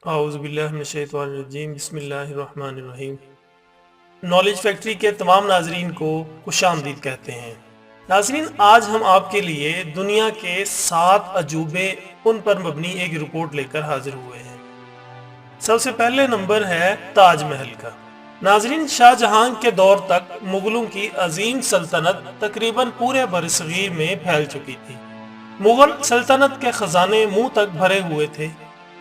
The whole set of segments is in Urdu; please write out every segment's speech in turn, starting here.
اعوذ باللہ من الشیطان الرجیم، بسم اللہ الرحمن الرحیم۔ نالج فیکٹری کے تمام ناظرین کو خوش آمدید کہتے ہیں۔ ناظرین، آج ہم آپ کے لیے دنیا کے 7 عجوبے ان پر مبنی ایک رپورٹ لے کر حاضر ہوئے ہیں۔ سب سے پہلے نمبر ہے تاج محل کا۔ ناظرین، شاہ جہاں کے دور تک مغلوں کی عظیم سلطنت تقریباً پورے برصغیر میں پھیل چکی تھی۔ مغل سلطنت کے خزانے منہ تک بھرے ہوئے تھے۔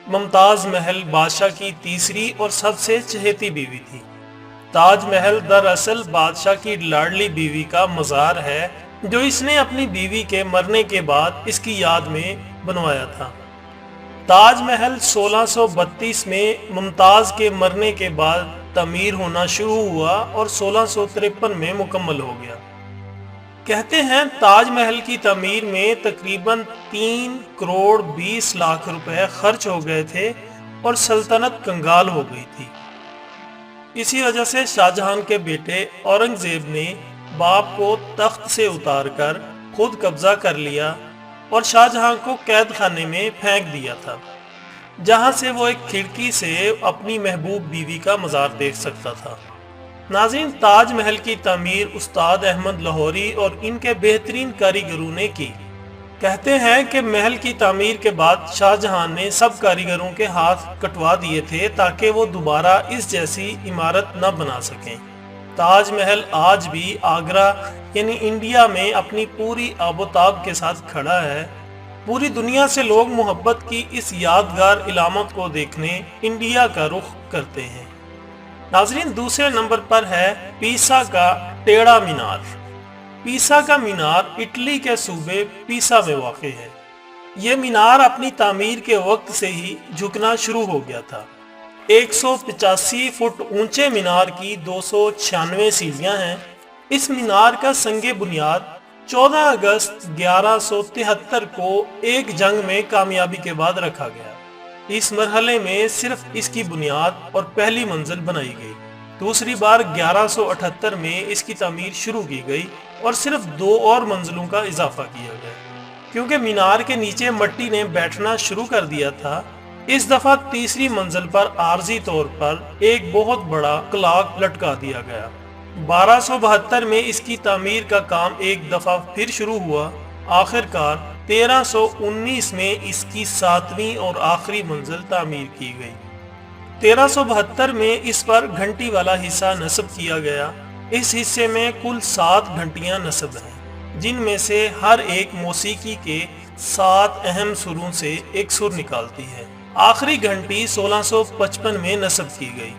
ممتاز محل بادشاہ کی تیسری اور سب سے چہیتی بیوی تھی۔ تاج محل دراصل بادشاہ کی لاڈلی بیوی کا مزار ہے جو اس نے اپنی بیوی کے مرنے کے بعد اس کی یاد میں بنوایا تھا۔ تاج محل 1632 میں ممتاز کے مرنے کے بعد تعمیر ہونا شروع ہوا اور 1653 میں مکمل ہو گیا۔ کہتے ہیں تاج محل کی تعمیر میں تقریباً 3 کروڑ 20 لاکھ روپے خرچ ہو گئے تھے اور سلطنت کنگال ہو گئی تھی۔ اسی وجہ سے شاہ جہاں کے بیٹے اورنگزیب نے باپ کو تخت سے اتار کر خود قبضہ کر لیا اور شاہ جہاں کو قید خانے میں پھینک دیا تھا، جہاں سے وہ ایک کھڑکی سے اپنی محبوب بیوی کا مزار دیکھ سکتا تھا۔ ناظرین، تاج محل کی تعمیر استاد احمد لاہوری اور ان کے بہترین کاریگروں نے کی۔ کہتے ہیں کہ محل کی تعمیر کے بعد شاہ جہاں نے سب کاریگروں کے ہاتھ کٹوا دیے تھے تاکہ وہ دوبارہ اس جیسی عمارت نہ بنا سکیں۔ تاج محل آج بھی آگرہ یعنی انڈیا میں اپنی پوری آب و تاب کے ساتھ کھڑا ہے۔ پوری دنیا سے لوگ محبت کی اس یادگار علامت کو دیکھنے انڈیا کا رخ کرتے ہیں۔ ناظرین، دوسرے نمبر پر ہے پیسا کا ٹیڑھا مینار۔ پیسا کا مینار اٹلی کے صوبے پیسا میں واقع ہے۔ یہ مینار اپنی تعمیر کے وقت سے ہی جھکنا شروع ہو گیا تھا۔ 185 فٹ اونچے مینار کی 296 سیڑھیاں ہیں۔ اس مینار کا سنگ بنیاد 14 اگست 1173 کو ایک جنگ میں کامیابی کے بعد رکھا گیا۔ اس مرحلے میں صرف اس کی بنیاد اور پہلی منزل بنائی گئی۔ دوسری بار 1178 میں اس کی تعمیر شروع کی گئی اور صرف 2 اور منزلوں کا اضافہ کیا گیا۔ کیونکہ مینار کے نیچے مٹی نے بیٹھنا شروع کر دیا تھا، اس دفعہ تیسری منزل پر عارضی طور پر ایک بہت بڑا کلاک لٹکا دیا گیا۔ 1272 میں اس کی تعمیر کا کام ایک دفعہ پھر شروع ہوا۔ آخر کار 1319 میں اس کی 7ویں اور آخری منزل تعمیر کی گئی۔ 1372 میں اس پر گھنٹی والا حصہ نصب کیا گیا۔ اس حصے میں کل 7 گھنٹیاں نصب ہیں، جن میں سے ہر ایک موسیقی کے 7 اہم سروں سے ایک سر نکالتی ہے۔ آخری گھنٹی 1655 میں نصب کی گئی۔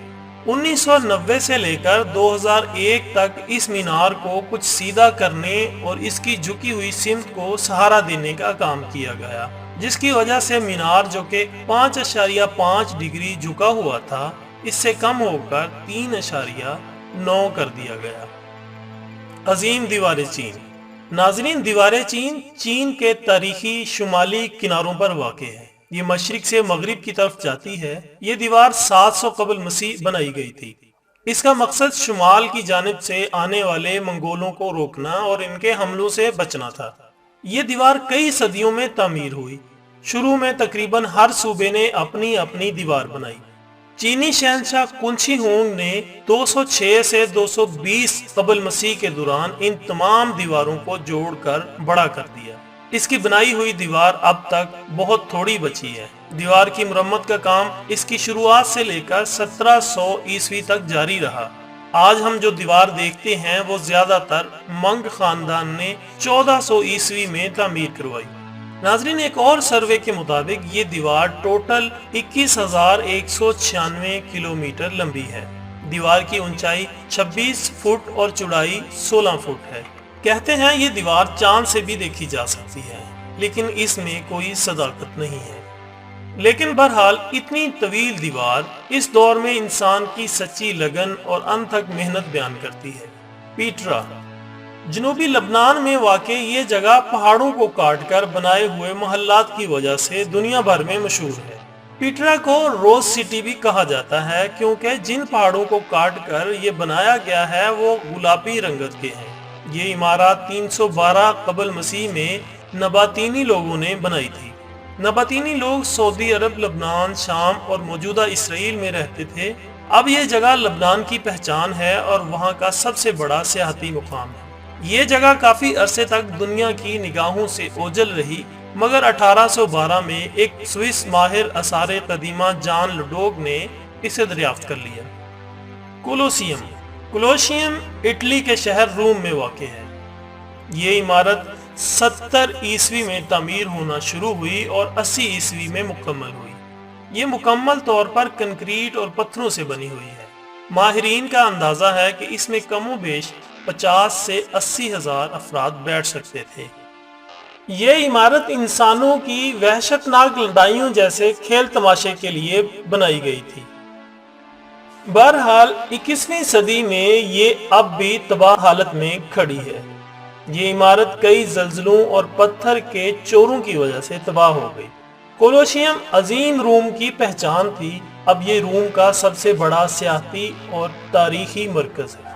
1990 سے لے کر 2001 تک اس مینار کو کچھ سیدھا کرنے اور اس کی جھکی ہوئی سمت کو سہارا دینے کا کام کیا گیا، جس کی وجہ سے مینار جو کہ 5.5 ڈگری جھکا ہوا تھا، اس سے کم ہو کر 3.9 کر دیا گیا۔ عظیم دیوار چین۔ ناظرین، دیوار چین چین کے تاریخی شمالی کناروں پر واقع ہے۔ یہ مشرق سے مغرب کی طرف جاتی ہے۔ یہ دیوار 700 قبل مسیح بنائی گئی تھی۔ اس کا مقصد شمال کی جانب سے آنے والے منگولوں کو روکنا اور ان کے حملوں سے بچنا تھا۔ یہ دیوار کئی صدیوں میں تعمیر ہوئی۔ شروع میں تقریباً ہر صوبے نے اپنی اپنی دیوار بنائی۔ چینی شہنشاہ کنشی ہونگ نے 206 سے 220 قبل مسیح کے دوران ان تمام دیواروں کو جوڑ کر بڑا کر دیا۔ اس کی بنائی ہوئی دیوار اب تک بہت تھوڑی بچی ہے۔ دیوار کی مرمت کا کام اس کی شروعات سے لے کر 1700 عیسوی تک جاری رہا۔ آج ہم جو دیوار دیکھتے ہیں وہ زیادہ تر منگ خاندان نے 1400 عیسوی میں تعمیر کروائی۔ ناظرین، ایک اور سروے کے مطابق یہ دیوار ٹوٹل 21,196 کلومیٹر لمبی ہے۔ دیوار کی اونچائی 26 فٹ اور چوڑائی 16 فٹ ہے۔ کہتے ہیں یہ دیوار چاند سے بھی دیکھی جا سکتی ہے، لیکن اس میں کوئی صداقت نہیں ہے۔ لیکن بہرحال اتنی طویل دیوار اس دور میں انسان کی سچی لگن اور انتھک محنت بیان کرتی ہے۔ پیٹرا۔ جنوبی لبنان میں واقع یہ جگہ پہاڑوں کو کاٹ کر بنائے ہوئے محلات کی وجہ سے دنیا بھر میں مشہور ہے۔ پیٹرا کو روز سٹی بھی کہا جاتا ہے کیونکہ جن پہاڑوں کو کاٹ کر یہ بنایا گیا ہے وہ گلابی رنگت کے ہیں۔ یہ عمارات 312 قبل مسیح میں نباتینی لوگوں نے بنائی تھی۔ نباتینی لوگ سعودی عرب، لبنان، شام اور موجودہ اسرائیل میں رہتے تھے۔ اب یہ جگہ لبنان کی پہچان ہے اور وہاں کا سب سے بڑا سیاحتی مقام ہے۔ یہ جگہ کافی عرصے تک دنیا کی نگاہوں سے اوجھل رہی، مگر 1812 میں ایک سوئس ماہر آثار قدیمہ جان لڈوگ نے اسے دریافت کر لیا۔ کولوسیم اٹلی کے شہر روم میں واقع ہے۔ یہ عمارت 70 عیسوی میں تعمیر ہونا شروع ہوئی اور 80 عیسوی میں مکمل ہوئی۔ یہ مکمل طور پر کنکریٹ اور پتھروں سے بنی ہوئی ہے۔ ماہرین کا اندازہ ہے کہ اس میں کم و بیش 50 سے 80 ہزار افراد بیٹھ سکتے تھے۔ یہ عمارت انسانوں کی وحشتناک لڑائیوں جیسے کھیل تماشے کے لیے بنائی گئی تھی۔ بہرحال 21ویں صدی میں یہ اب بھی تباہ حالت میں کھڑی ہے۔ یہ عمارت کئی زلزلوں اور پتھر کے چوروں کی وجہ سے تباہ ہو گئی۔ کولوسیم عظیم روم کی پہچان تھی۔ اب یہ روم کا سب سے بڑا سیاحتی اور تاریخی مرکز ہے۔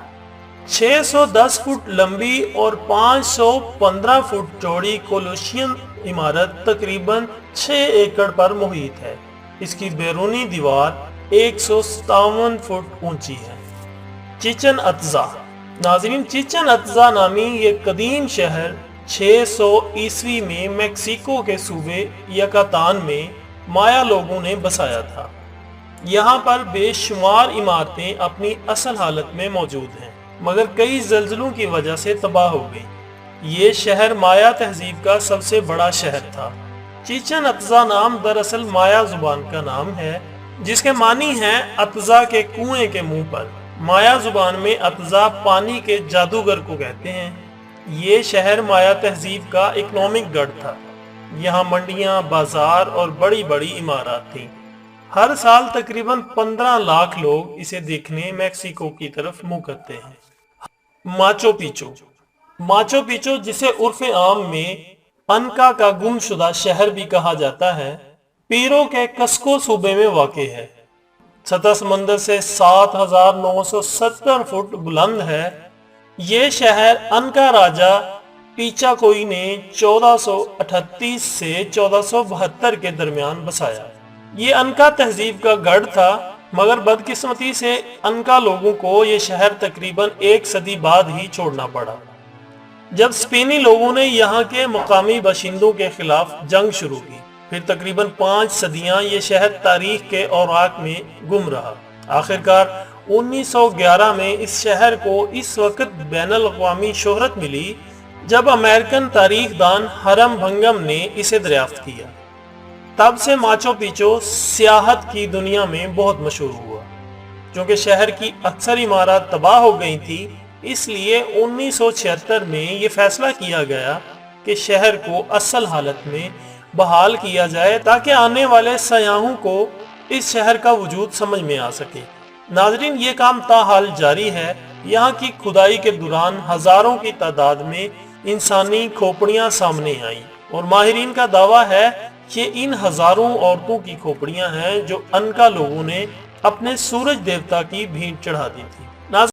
610 فٹ لمبی اور 515 فٹ چوڑی کولوسیم عمارت تقریباً 6 ایکڑ پر محیط ہے۔ اس کی بیرونی دیوار 157 فٹ اونچی ہے۔ چچن اطزا۔ ناظرین، چچن اطزا نامی یہ قدیم شہر 600 عیسوی میں میکسیکو کے صوبے یکاتان میں مایا لوگوں نے بسایا تھا۔ یہاں پر بے شمار عمارتیں اپنی اصل حالت میں موجود ہیں، مگر کئی زلزلوں کی وجہ سے تباہ ہو گئی۔ یہ شہر مایا تہذیب کا سب سے بڑا شہر تھا۔ چچن اطزا نام دراصل مایا زبان کا نام ہے، جس کے معنی ہیں اطزا کے کنویں کے منہ پر۔ مایا زبان میں اطزا پانی کے جادوگر کو کہتے ہیں۔ یہ شہر مایا تہذیب کا اکنامک گڑھ تھا۔ یہاں منڈیاں، بازار اور بڑی بڑی عمارات تھیں۔ ہر سال تقریباً 15 لاکھ لوگ اسے دیکھنے میکسیکو کی طرف منہ کرتے ہیں۔ Machu Picchu. ماچو پیچو، جسے عرف عام میں انکا کا گم شدہ شہر بھی کہا جاتا ہے، پیرو کے کسکو صوبے میں واقع ہے۔ سطح سمندر سے 7970 فٹ بلند ہے۔ یہ شہر انکا راجہ پیچاکوئی نے 1438 سے 1472 کے درمیان بسایا۔ یہ انکا تہذیب کا گڑھ تھا، مگر بدقسمتی سے انکا لوگوں کو یہ شہر تقریباً 1 صدی بعد ہی چھوڑنا پڑا، جب اسپینی لوگوں نے یہاں کے مقامی باشندوں کے خلاف جنگ شروع کی۔ پھر تقریباً 5 صدیاں یہ شہر تاریخ کے اوراق میں گم رہا۔ آخرکار 1911 میں اس شہر کو اس وقت بین الاقوامی شہرت ملی جب امریکن تاریخ دان ہرم بھنگم نے اسے دریافت کیا۔ تب سے ماچو پیچو سیاحت کی دنیا میں بہت مشہور ہوا۔ چونکہ شہر کی اکثر عمارات تباہ ہو گئی تھی، اس لیے 1976 میں یہ فیصلہ کیا گیا کہ شہر کو اصل حالت میں بحال کیا جائے تاکہ آنے والے سیاحوں کو اس شہر کا وجود سمجھ میں آ سکے۔ ناظرین، یہ کام تاحال جاری ہے۔ یہاں کی کھدائی کے دوران ہزاروں کی تعداد میں انسانی کھوپڑیاں سامنے آئیں، اور ماہرین کا دعویٰ ہے کہ ان ہزاروں عورتوں کی کھوپڑیاں ہیں جو انکا لوگوں نے اپنے سورج دیوتا کی بھینٹ چڑھا دی تھی۔